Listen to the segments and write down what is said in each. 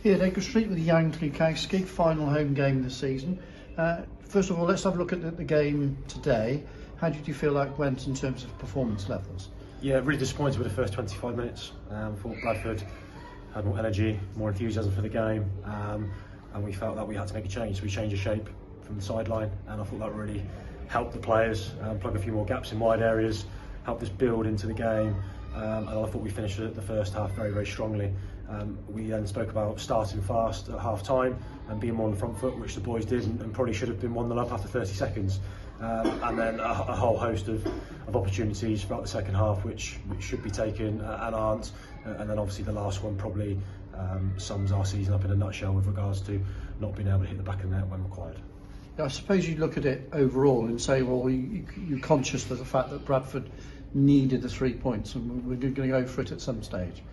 Here at Acre Street with young Klukowski, final home game this season. First of all, let's have a look at the game today. How did you feel that went in terms of performance levels? Yeah, really disappointed with the first 25 minutes. I thought Bradford had more energy, more enthusiasm for the game, and we felt that we had to make a change. So we changed the shape from the sideline, and I thought that really helped the players plug a few more gaps in wide areas, helped us build into the game, and I thought we finished the first half very, very strongly. We then spoke about starting fast at half time and being more on the front foot, which the boys did, and probably should have been 1-0 up after 30 seconds. And then a whole host of opportunities throughout the second half which should be taken and aren't. And then obviously the last one probably sums our season up in a nutshell with regards to not being able to hit the back of the net when required. I suppose you look at it overall and say, well, you're conscious of the fact that Bradford needed the 3 points and we're going to go for it at some stage.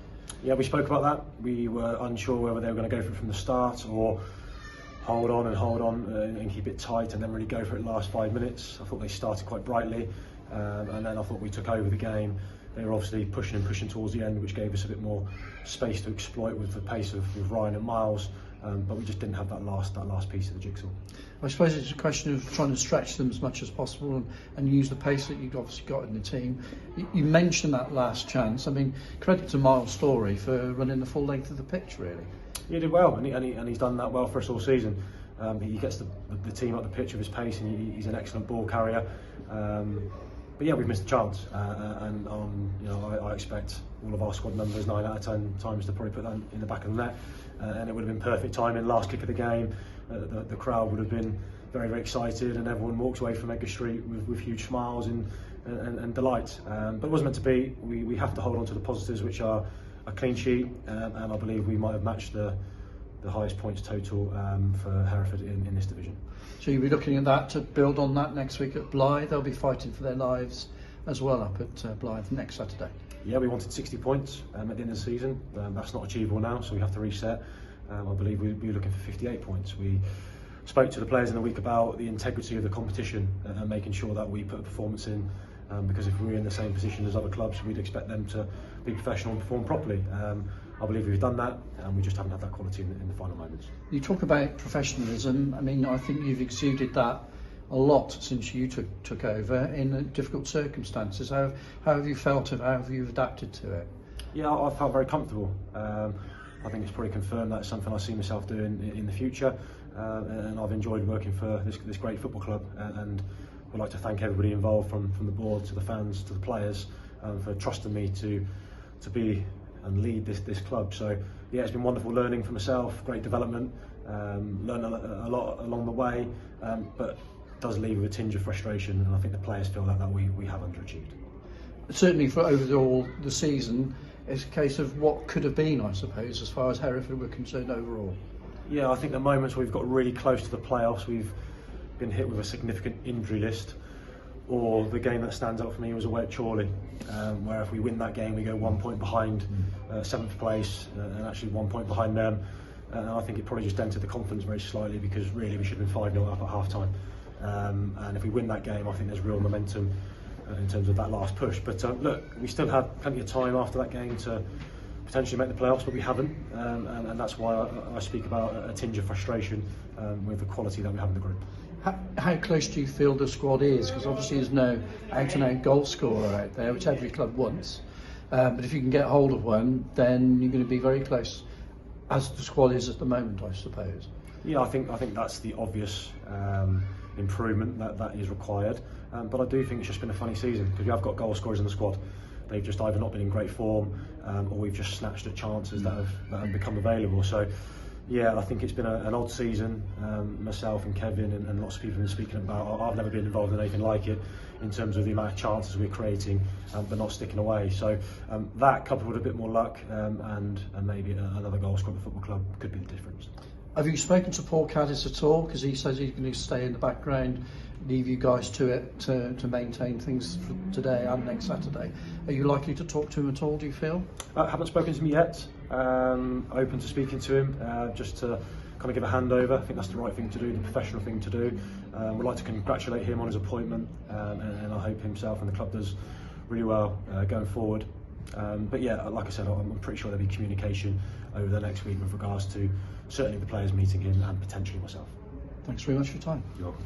Yeah, we spoke about that. We were unsure whether they were going to go for it from the start or hold on and keep it tight and then really go for it the last 5 minutes. I thought they started quite brightly, and then I thought we took over the game. They were obviously pushing towards the end, which gave us a bit more space to exploit with the pace of Ryan and Miles, but we just didn't have that last piece of the jigsaw. I suppose it's a question of trying to stretch them as much as possible and use the pace that you've obviously got in the team. You mentioned that last chance. I mean, credit to Miles Story for running the full length of the pitch, really. He did well, and he's done that well for us all season. He gets the team up the pitch with his pace, and he's an excellent ball carrier. But yeah, we've missed a chance, and I expect all of our squad members 9 out of 10 times to probably put that in the back of the net, and it would have been perfect timing. Last kick of the game, the crowd would have been very, very excited, and everyone walks away from Acre Street with huge smiles and delight. But it wasn't meant to be. We have to hold on to the positives, which are a clean sheet, and I believe we might have matched the highest points total for Hereford in this division. So you'll be looking at that to build on that next week at Blythe. They'll be fighting for their lives as well up at Blythe next Saturday. Yeah, we wanted 60 points at the end of the season. That's not achievable now, so we have to reset. I believe we'll be looking for 58 points. We spoke to the players in the week about the integrity of the competition and making sure that we put a performance in, because if we were in the same position as other clubs, we'd expect them to be professional and perform properly. I believe we've done that, and we just haven't had that quality in the final moments. You talk about professionalism. I mean, I think you've exuded that a lot since you took over in difficult circumstances. How have you felt it? How have you adapted to it? Yeah, I felt very comfortable. I think it's probably confirmed that it's something I see myself doing in the future, and I've enjoyed working for this great football club, and would like to thank everybody involved, from the board to the fans to the players, for trusting me to be and lead this club. So yeah, it's been wonderful learning for myself, great development, learned a lot along the way, but it does leave with a tinge of frustration, and I think the players feel that we have underachieved. Certainly for overall the season, it's a case of what could have been, I suppose, as far as Hereford were concerned overall. Yeah, I think the moments we've got really close to the playoffs, we've been hit with a significant injury list, or the game that stands out for me was away at Chorley, where if we win that game we go 1 point behind 7th place, and actually 1 point behind them, and I think it probably just dented the confidence very slightly, because really we should have been 5-0 up at half time, and if we win that game I think there's real momentum in terms of that last push. But look, we still had plenty of time after that game to potentially make the playoffs, but we haven't, and that's why I speak about a tinge of frustration with the quality that we have in the group. How close do you feel the squad is? Because obviously there's no out-and-out goal scorer out there, which every club wants. But if you can get hold of one, then you're going to be very close, as the squad is at the moment, I suppose. Yeah, I think that's the obvious improvement that is required. But I do think it's just been a funny season, because we have got goal scorers in the squad. They've just either not been in great form, or we've just snatched at chances that have become available. So yeah, I think it's been an odd season. Myself and Kevin and lots of people have been speaking about, I've never been involved in anything like it, in terms of the amount of chances we're creating, but not sticking away. So that, coupled with a bit more luck, and maybe another goal scorer at the football club, could be the difference. Have you spoken to Paul Caddis at all? Because he says he's going to stay in the background, leave you guys to it to maintain things for today and next Saturday. Are you likely to talk to him at all, do you feel? I haven't spoken to him yet. Open to speaking to him, just to kind of give a handover. I think that's the right thing to do, the professional thing to do. We'd like to congratulate him on his appointment, and I hope himself and the club does really well going forward. But yeah, like I said, I'm pretty sure there'll be communication over the next week with regards to certainly the players meeting him and potentially myself. Thanks very much for your time. You're welcome.